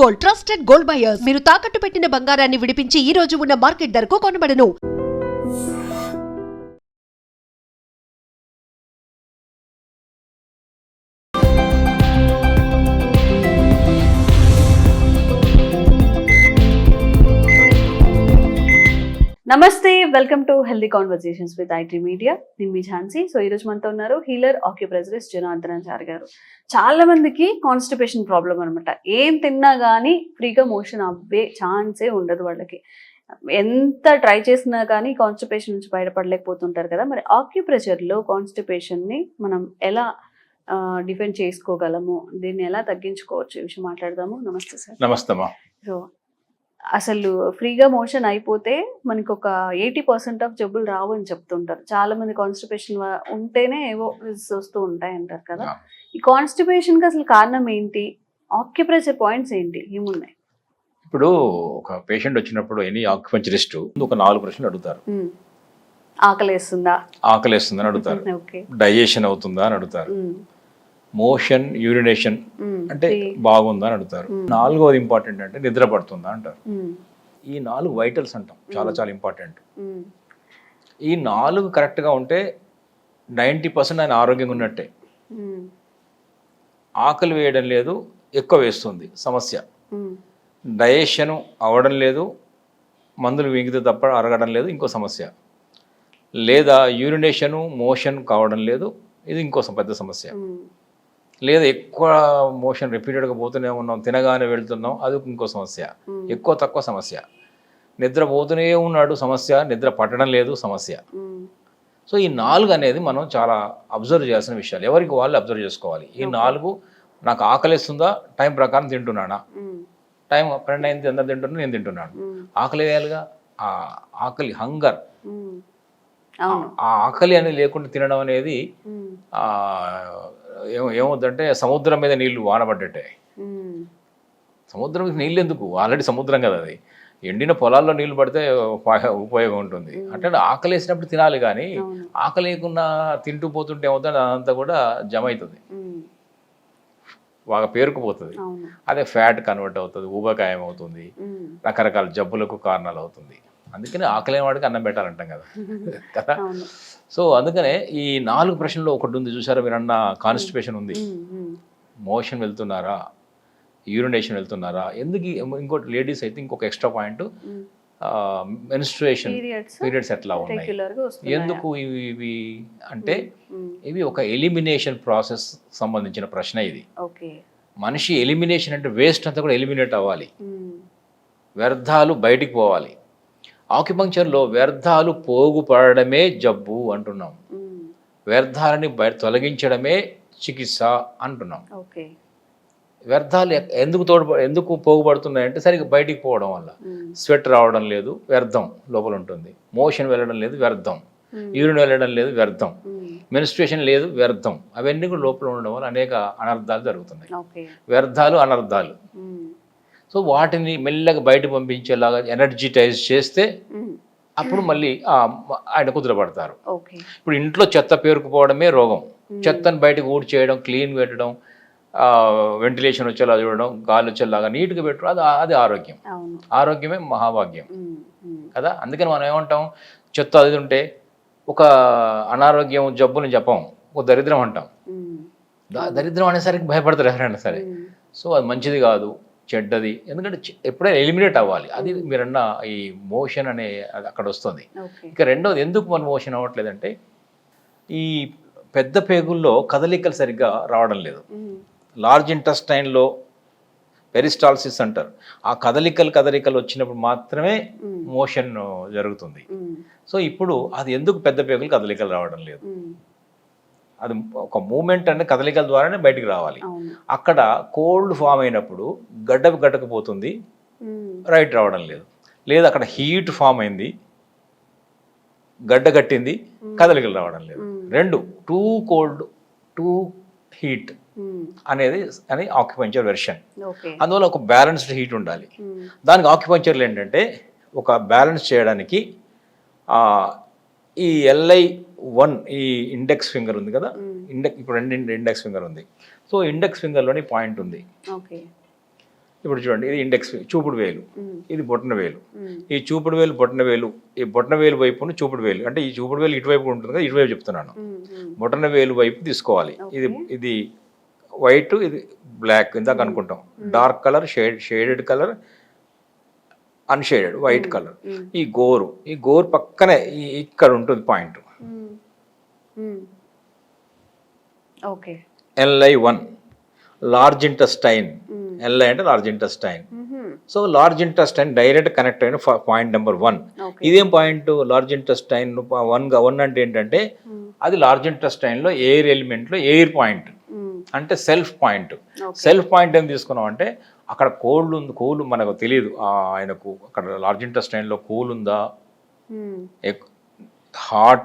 Gold, trusted gold buyers. మీరు తాకట్టు పెట్టిన బంగారాన్ని విడిపించి ఈ రోజు ఉన్న మార్కెట్ ధరకు కొనబడను. నమస్తే, welcome to healthy conversations with IT media. నేను మీ ఝాన్సీ. సో ఈరోజు మనతో ఉన్నారు హీలర్ ఆక్యుప్రెజరిస్ట్ జనార్దనాచారి గారు. చాలా మందికి కాన్స్టిపేషన్ ప్రాబ్లం అనమాట. ఏం తిన్నా కానీ ఫ్రీగా మోషన్ అవ్వే ఛాన్సే ఉండదు వాళ్ళకి. ఎంత ట్రై చేసినా కానీ కాన్స్టిపేషన్ నుంచి బయటపడలేకపోతుంటారు కదా. మరి ఆక్యుప్రెషర్లో కాన్స్టిపేషన్ని మనం ఎలా డిఫెండ్ చేసుకోగలము, దీన్ని ఎలా తగ్గించుకోవచ్చు, ఈ విషయం మాట్లాడదాము. నమస్తే సార్. నమస్తే. సో అసలు ఫ్రీగా మోషన్ అయిపోతే మనకి ఒక 80% ఆఫ్ జబ్బులు రావు అని చెప్తుంటారు. చాలా మంది కాన్స్టిపేషన్ ఉంటేనే ఏవో వస్తూ ఉంటాయి అంటారు కదా. ఈ కాన్స్టిపేషన్ కి అసలు కారణం ఏంటి, ఆక్యుప్రెషర్ పాయింట్స్ ఏంటి, ఏమున్నాయి? ఇప్పుడు ఒక పేషెంట్ వచ్చినప్పుడు ఎనీ ఆక్యుపంచరిస్ట్ ఒక 4 ప్రశ్నలు అడుగుతారు. ఆకలేస్తుందా, ఆకలేస్తుందని అడుగుతారు, డైజెషన్ అవుతుందా అని అడుగుతారు, మోషన్ యూరినేషన్ అంటే బాగుందా అని అడుగుతారు, 4వది ఇంపార్టెంట్ అంటే నిద్ర పడుతుందా అంటారు. ఈ 4 వైటల్స్ అంటాం, చాలా చాలా ఇంపార్టెంట్. ఈ 4 కరెక్ట్గా ఉంటే 90% ఆయన ఆరోగ్యంగా ఉన్నట్టే. ఆకలి వేయడం లేదు, ఎక్కువ వేస్తుంది, సమస్య. డైజెషన్ అవ్వడం లేదు, మందులు మిగితే తప్ప అరగడం లేదు, ఇంకో సమస్య. లేదా యూరినేషను మోషన్ కావడం లేదు, ఇది ఇంకో పెద్ద సమస్య. లేదా ఎక్కువ మోషన్ రిపీటెడ్గా పోతూనే ఉన్నాం, తినగానే వెళ్తున్నాం, అది ఇంకో సమస్య. ఎక్కువ తక్కువ సమస్య. నిద్ర పోతూనే ఉన్నాడు, సమస్య. నిద్ర పట్టడం లేదు, సమస్య. సో ఈ 4 అనేది మనం చాలా అబ్జర్వ్ చేయాల్సిన విషయాలు. ఎవరికి వాళ్ళు అబ్జర్వ్ చేసుకోవాలి. ఈ 4 నాకు ఆకలిస్తుందా, టైం ప్రకారం తింటున్నానా, టైం 12 అయింది అందరు తింటున్నా, నేను తింటున్నాను. ఆకలి వేయాలిగా, ఆ ఆకలి హంగర్, ఆ ఆకలి అనేది లేకుండా తినడం అనేది ఏమవుతుందంటే సముద్రం మీద నీళ్లు వానబడ్డట్టే. సముద్రం మీద నీళ్ళు ఎందుకు, ఆల్రెడీ సముద్రం కదా అది. ఎండిన పొలాల్లో నీళ్లు పడితే ఉపయోగం ఉంటుంది. అంటే ఆకలి వేసినప్పుడు తినాలి, కానీ ఆకలి లేకుండా తింటూ పోతుంటే ఏమవుతుంది, అదంతా కూడా జమ అవుతుంది, బాగా పేరుకుపోతుంది. అదే ఫ్యాట్ కన్వర్ట్ అవుతుంది, ఊబకాయం అవుతుంది, రకరకాల జబ్బులకు కారణాలు అవుతుంది. అందుకని ఆకలి వాడికి అన్నం పెట్టాలంటాం కదా కదా. సో అందుకనే ఈ 4 ప్రశ్నల్లో ఒకటి ఉంది చూసారా మీరు అన్న, కాన్స్టిపేషన్ ఉంది. మోషన్ వెళ్తున్నారా, యూరినేషన్ వెళ్తున్నారా, ఎందుకు. ఇంకోటి లేడీస్ అయితే ఇంకొక ఎక్స్ట్రా పాయింట్, మెన్స్ట్రుయేషన్ పీరియడ్స్ ఎట్లా ఉన్నాయి, ఎందుకు ఇవి అంటే ఇవి ఒక ఎలిమినేషన్ ప్రాసెస్ సంబంధించిన ప్రశ్న ఇది. మనిషి ఎలిమినేషన్ అంటే వేస్ట్ అంతా కూడా ఎలిమినేట్ అవ్వాలి, వ్యర్థాలు బయటికి పోవాలి. ఆక్యుపంక్చర్లో వ్యర్థాలు పోగుపడమే జబ్బు అంటున్నాం, వ్యర్థాలని తొలగించడమే చికిత్స అంటున్నాం. వ్యర్థాలు ఎందుకు పోగుపడుతున్నాయంటే సరిగ్గా బయటికి పోవడం వల్ల. స్వెట్ రావడం లేదు, వ్యర్థం లోపల ఉంటుంది. మోషన్ వెళ్ళడం లేదు, వ్యర్థం. యూరిన్ వెళ్ళడం లేదు, వ్యర్థం. మెన్స్ట్రుయేషన్ లేదు, వ్యర్థం. అవన్నీ కూడా లోపల ఉండడం వల్ల అనేక అనర్థాలు జరుగుతున్నాయి, వ్యర్థాలు అనర్థాలు. సో వాటిని మెల్లగా బయట పంపించేలాగా ఎనర్జిటైజ్ చేస్తే అప్పుడు మళ్ళీ ఆయన కుదురపడతారు. ఇప్పుడు ఇంట్లో చెత్త పేరుకుపోవడమే రోగం. చెత్తను బయటకు ఊడి చేయడం, క్లీన్ పెట్టడం, వెంటిలేషన్ వచ్చేలా చూడడం, గాలి వచ్చేలాగా నీట్గా పెట్టడం, అది ఆరోగ్యం. ఆరోగ్యమే మహాభాగ్యం కదా. అందుకని మనం ఏమంటాం, చెత్త అది ఉంటే ఒక అనారోగ్యం జబ్బుని చెప్పం, ఒక దరిద్రం అంటాం. దరిద్రం అనేసరికి భయపడతారు ఎవరైనా సరే. సో అది మంచిది కాదు, చెడ్డది. ఎందుకంటే ఎప్పుడైనా ఎలిమినేట్ అవ్వాలి. అది మీరన్న ఈ మోషన్ అనే అక్కడ వస్తుంది. ఇక రెండోది, ఎందుకు మన మోషన్ అవ్వట్లేదంటే ఈ పెద్ద పేగుల్లో కదలికలు సరిగ్గా రావడం లేదు. లార్జ్ ఇంటెస్టైన్లో పెరిస్టాల్సిస్ అంటారు. ఆ కదలికలు వచ్చినప్పుడు మాత్రమే మోషన్ జరుగుతుంది. సో ఇప్పుడు అది ఎందుకు పెద్ద పేగులు కదలికలు రావడం లేదు, అది ఒక మూమెంట్ అంటే కదలికల ద్వారానే బయటికి రావాలి. అక్కడ కోల్డ్ ఫామ్ అయినప్పుడు గడ్డకపోతుంది, రైట్ రావడం లేదు. లేదా అక్కడ హీట్ ఫామ్ అయింది, గడ్డ కట్టింది, కదలికలు రావడం లేదు. రెండు, టూ కోల్డ్ టూ హీట్ అనేది ఆక్యుపంక్చర్ వెర్షన్. అందువల్ల ఒక బ్యాలెన్స్డ్ హీట్ ఉండాలి. దానికి ఆక్యుపంక్చర్లు ఏంటంటే ఒక బ్యాలెన్స్ చేయడానికి ఈ LI1 ఈ ఇండెక్స్ ఫింగర్ ఉంది కదా, ఇప్పుడు ఇండెక్స్ ఫింగర్ ఉంది. సో ఇండెక్స్ ఫింగర్లోని పాయింట్ ఉంది. ఇప్పుడు చూడండి, ఇది ఇండెక్స్ చూపుడు వేలు, ఇది బొటన వేలు. ఈ చూపుడు వేలు బొటన వేలు, ఈ బొటన వేలు వైపును చూపుడు వేలు, అంటే ఈ చూపుడు వేలు ఇటువైపు ఉంటుంది కదా, ఇటువైపు చెప్తున్నాను. బొటన వేలు వైపు తీసుకోవాలి. ఇది వైట్, ఇది బ్లాక్ ఇందాక అనుకుంటాం. Dark colour, shaded colour, unshaded white colour. ఈ గోరు పక్కనే ఇక్కడ ఉంటుంది point. Okay. LI1 large intestine. LI అంటే large intestine. So large intestine direct connect అయిన పాయింట్ నెంబర్ 1. ఇదేం పాయింట్? లార్జ్ ఇంటెస్టైన్ 1 అంటే ఏంటంటే అది లార్జ్ ఇంటెస్టైన్ లో ఎయిర్ ఎలిమెంట్ లో ఎయిర్ పాయింట్, అంటే సెల్ఫ్ పాయింట్. సెల్ఫ్ పాయింట్ ఏం తీసుకున్నాం అంటే అక్కడ కోల్ మనకు తెలియదు ఆయనకు, అక్కడ లార్జ్ ఇంటెస్టైన్ లో కూల్ ఉందా,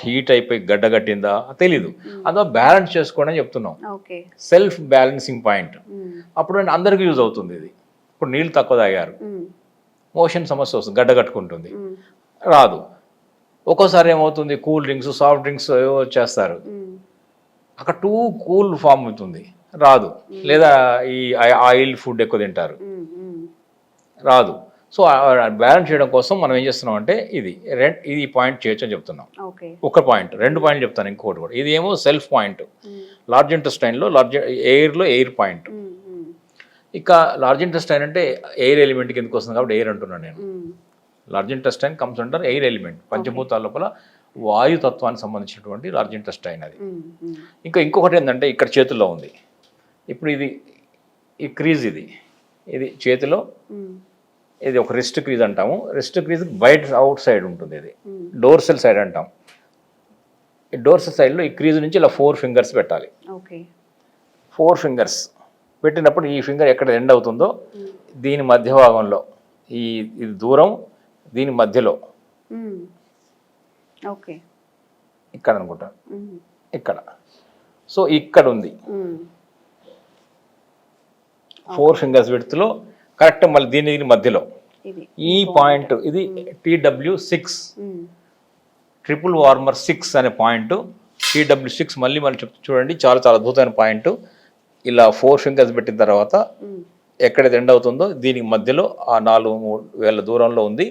హీట్ అయిపోయి గడ్డగట్టిందా తెలీదు. అదో బ్యాలెన్స్ చేసుకోండి అని చెప్తున్నాం. Self balancing point. అప్పుడు అందరికీ యూజ్ అవుతుంది ఇది. ఇప్పుడు నీళ్ళు తక్కువ తాగారు, మోషన్ సమస్య వస్తుంది, గడ్డ కట్టుకుంటుంది, రాదు. ఒక్కోసారి ఏమవుతుంది, కూల్ డ్రింక్స్, సాఫ్ట్ డ్రింక్స్ ఏవో చేస్తారు, అక్కడ టూ కూల్ ఫామ్ అవుతుంది, రాదు. లేదా ఈ ఆయిల్ ఫుడ్ ఎక్కువ తింటారు, రాదు. సో బ్యాలెన్స్ చేయడం కోసం మనం ఏం చేస్తున్నాం అంటే ఇది పాయింట్ చేయొచ్చు అని చెప్తున్నాం. ఒక పాయింట్, 2 పాయింట్లు చెప్తాను, ఇంకోటి కూడా. ఇది ఏమో సెల్ఫ్ పాయింట్, లార్జ్ ఇంటెస్టైన్లో ఎయిర్లో ఎయిర్ పాయింట్. ఇక లార్జ్ ఇంటెస్టైన్ అంటే ఎయిర్ ఎలిమెంట్ కిందకి వస్తుంది కాబట్టి ఎయిర్ అంటున్నాను నేను. Large intestine comes under air element, పంచభూతాల లోపల వాయుతత్వానికి సంబంధించినటువంటి లార్జ్ ఇంటెస్టైన్ అది. ఇంకొకటి ఏంటంటే ఇక్కడ చేతుల్లో ఉంది. ఇప్పుడు ఈ క్రీజ్, ఇది చేతిలో, ఇది ఒక రిస్ట్ క్రీజ్ అంటాము. రిస్ట్ క్రీజ్ బయట అవుట్ సైడ్ ఉంటుంది, ఇది డోర్సల్ సైడ్ అంటాం. ఈ డోర్సల్ సైడ్లో ఈ క్రీజ్ నుంచి ఇలా 4 ఫింగర్స్ పెట్టాలి. 4 ఫింగర్స్ పెట్టినప్పుడు ఈ ఫింగర్ ఎక్కడ ఎండ్ అవుతుందో దీని మధ్య భాగంలో, ఇది దూరం, దీని మధ్యలో ఇక్కడ అనుకుంటా, ఇక్కడ. సో ఇక్కడ ఉంది 4 ఫింగర్స్ విడ్త్లో కరెక్ట్. మళ్ళీ దీని మధ్యలో ఈ పాయింట్, ఇది TW6 ట్రిపుల్ వార్మర్ 6 అనే పాయింట్. TW6 మళ్ళీ మనం చూడండి, చాలా చాలా అద్భుతమైన పాయింట్. ఇలా 4 ఫింగర్స్ పెట్టిన తర్వాత ఎక్కడైతే ఎండ్ అవుతుందో దీనికి మధ్యలో ఆ 4 వేల దూరంలో ఉంది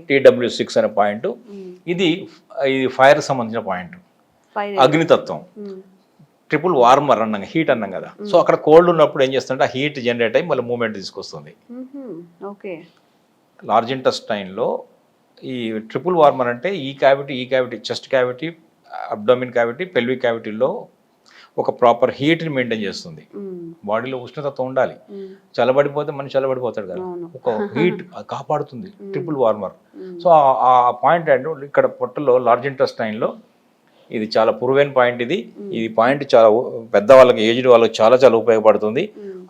TW6 అనే పాయింట్. ఇది ఫైర్ సంబంధించిన పాయింట్, అగ్నితత్వం. ట్రిపుల్ వార్మర్ అన్నాం, హీట్ అన్నాం కదా. సో అక్కడ కోల్డ్ ఉన్నప్పుడు ఏం చేస్తుంటే ఆ హీట్ జనరేట్ అయ్యి మళ్ళీ మూమెంట్ తీసుకొస్తుంది. లార్జ్ ఇంటెస్టైన్లో ఈ ట్రిపుల్ వార్మర్ అంటే ఈ cavity, chest cavity, abdomen cavity, pelvic క్యావిటీలో ఒక ప్రాపర్ హీట్ని మెయింటైన్ చేస్తుంది. బాడీలో ఉష్ణతత్వం ఉండాలి. చల్లబడిపోతే మనిషి చల్లబడిపోతాడు కదా, ఒక హీట్ కాపాడుతుంది ట్రిపుల్ వార్మర్. సో ఆ పాయింట్ అంటే ఇక్కడ పొట్టలో లార్జ్ ఇంటెస్టైన్లో ఇది చాలా పురువైన పాయింట్. ఇది పాయింట్ చాలా పెద్ద వాళ్ళకి, ఏజ్డ్ వాళ్ళకి చాలా చాలా ఉపయోగపడుతుంది.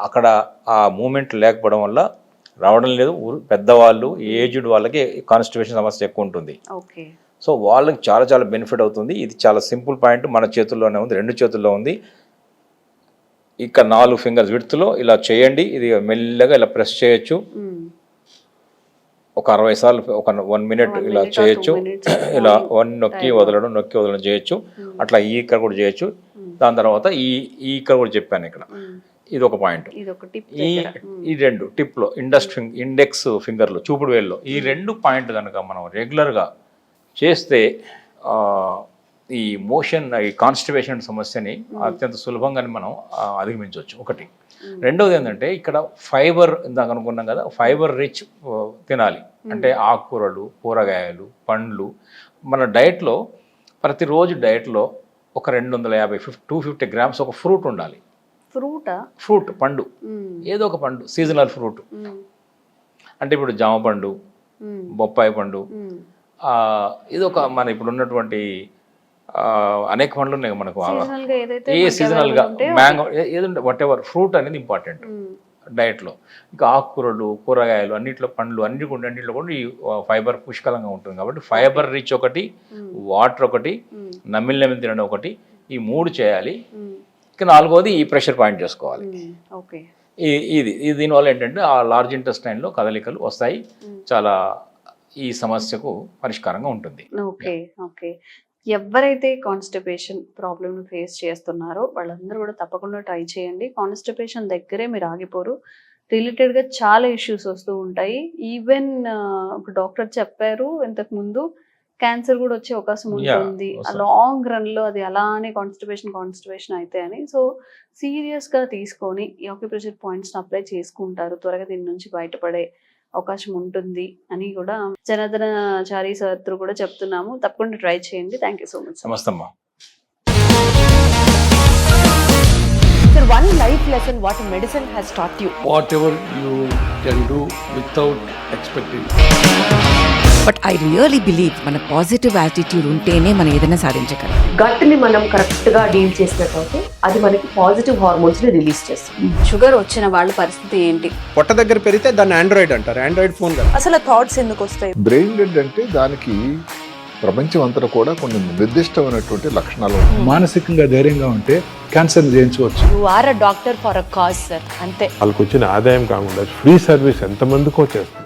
అక్కడ ఆ మూమెంట్ లేకపోవడం వల్ల రావడం లేదు. పెద్దవాళ్ళు, ఏజ్డ్ వాళ్ళకి కాన్స్టిపేషన్ సమస్య ఎక్కువ ఉంటుంది. సో వాళ్ళకి చాలా చాలా బెనిఫిట్ అవుతుంది. ఇది చాలా సింపుల్ పాయింట్, మన చేతుల్లోనే ఉంది, 2 చేతుల్లో ఉంది. ఇక్కడ 4 ఫింగర్స్ విడ్త్లో ఇలా చేయండి. ఇది మెల్లగా ఇలా ప్రెస్ చేయొచ్చు. ఒక 60 సార్లు, ఒక 1 మినిట్ ఇలా చేయొచ్చు. ఇలా నొక్కి వదలడం చేయొచ్చు. అట్లా ఇక్కడ కూడా చేయొచ్చు. దాని తర్వాత ఇక్కడ కూడా చెప్పాను, ఇక్కడ ఇది ఒక పాయింట్. ఈ 2 టిప్లో ఇండెక్స్ ఫింగర్లో, చూపుడు వేల్లో ఈ 2 పాయింట్ కనుక మనం రెగ్యులర్గా చేస్తే ఈ మోషన్, ఈ కాన్స్టిపేషన్ సమస్యని అత్యంత సులభంగానే మనం అధిగమించవచ్చు. ఒకటి. రెండవది ఏంటంటే ఇక్కడ ఫైబర్, ఇందాక అనుకున్నాం కదా, ఫైబర్ రిచ్ తినాలి. అంటే ఆకుకూరలు, కూరగాయలు, పండ్లు. మన డైట్లో ప్రతిరోజు డైట్లో ఒక 250-250 గ్రామ్స్ ఒక ఫ్రూట్ ఉండాలి. ఫ్రూట్, పండు, ఏదో ఒక పండు, సీజనల్ ఫ్రూట్. అంటే ఇప్పుడు జామ పండు, బొప్పాయి పండు, ఇది ఒక మన ఇప్పుడు ఉన్నటువంటి అనేక పండ్లు ఉన్నాయి మనకు. ఏ సీజనల్గా మ్యాంగో, ఏదంటే వాట్ ఎవర్ ఫ్రూట్ అనేది ఇంపార్టెంట్ డైట్లో. ఇంకా ఆకుకూరలు, కూరగాయలు, అన్నింటిలో పండ్లు, అన్నింటిలో కూడా ఈ ఫైబర్ పుష్కలంగా ఉంటుంది. కాబట్టి ఫైబర్ రిచ్ ఒకటి, వాటర్ ఒకటి, నమిలి తినడం ఒకటి, ఈ 3 చేయాలి. ఇక 4వది ఈ ప్రెషర్ పాయింట్ చేసుకోవాలి. ఇది దీనివల్ల ఏంటంటే ఆ లార్జ్ ఇంటెస్టైన్లో కదలికలు వస్తాయి. చాలా ఈ సమస్యకు పరిష్కారంగా ఉంటుంది. ఎవరైతే కాన్స్టిపేషన్ ప్రాబ్లమ్ ఫేస్ చేస్తున్నారో వాళ్ళందరూ కూడా తప్పకుండా ట్రై చేయండి. కాన్స్టిపేషన్ దగ్గరే మీరు ఆగిపోరు. రిలేటెడ్గా చాలా ఇష్యూస్ వస్తూ ఉంటాయి. ఈవెన్ ఇప్పుడు డాక్టర్ చెప్పారు ఇంతకు ముందు క్యాన్సర్ కూడా వచ్చే అవకాశం ఉంటుంది లాంగ్ రన్లో, అది అలానే కాన్స్టిపేషన్ అయితే అని. సో సీరియస్గా తీసుకొని ఈ ఆక్యుప్రెషర్ పాయింట్స్ని అప్లై చేసుకుంటారు, త్వరగా దీని నుంచి బయటపడే అవకాశం ఉంటుంది అని కూడా జనార్దనాచారి సార్ కూడా చెప్తున్నాము. తప్పకుండా ట్రై చేయండి. Thank you so much. నమస్తమ్మా. Sir, one life lesson what medicine has taught you. Whatever you can do without expecting. But I really believe మన పాజిటివ్ యాటిట్యూడ్ ఉంటేనే మనం ఏదైనా సాధించగలం. గట్ని మనం కరెక్ట్గా డీల్ చేసినట్లయితే అది మనకి పాజిటివ్ హార్మోన్స్ని రిలీజ్ చేస్తుంది. షుగర్ వచ్చిన వాళ్ళ పరిస్థితి ఏంటి? పొట్ట దగ్గర పెరిగితే దాన్ని ఆండ్రాయిడ్ అంటారు, ఆండ్రాయిడ్ ఫోన్ కాదు. అసలు థాట్స్ ఎందుకు వస్తాయి? బ్రెయిన్ డెడ్ అంటే దానికి ప్రపంచం అంతా కూడా కొన్ని నిర్దిష్టమైనటువంటి లక్షణాలు ఉంటాయి. మానసికంగా ధైర్యంగా ఉంటే క్యాన్సర్ జయించవచ్చు. You are a doctor for a cause sir, అంతే. వాళ్ళకి వచ్చిన ఆదాయం కాకుండా ఫ్రీ సర్వీస్ ఎంతమందికో చేస్తారు.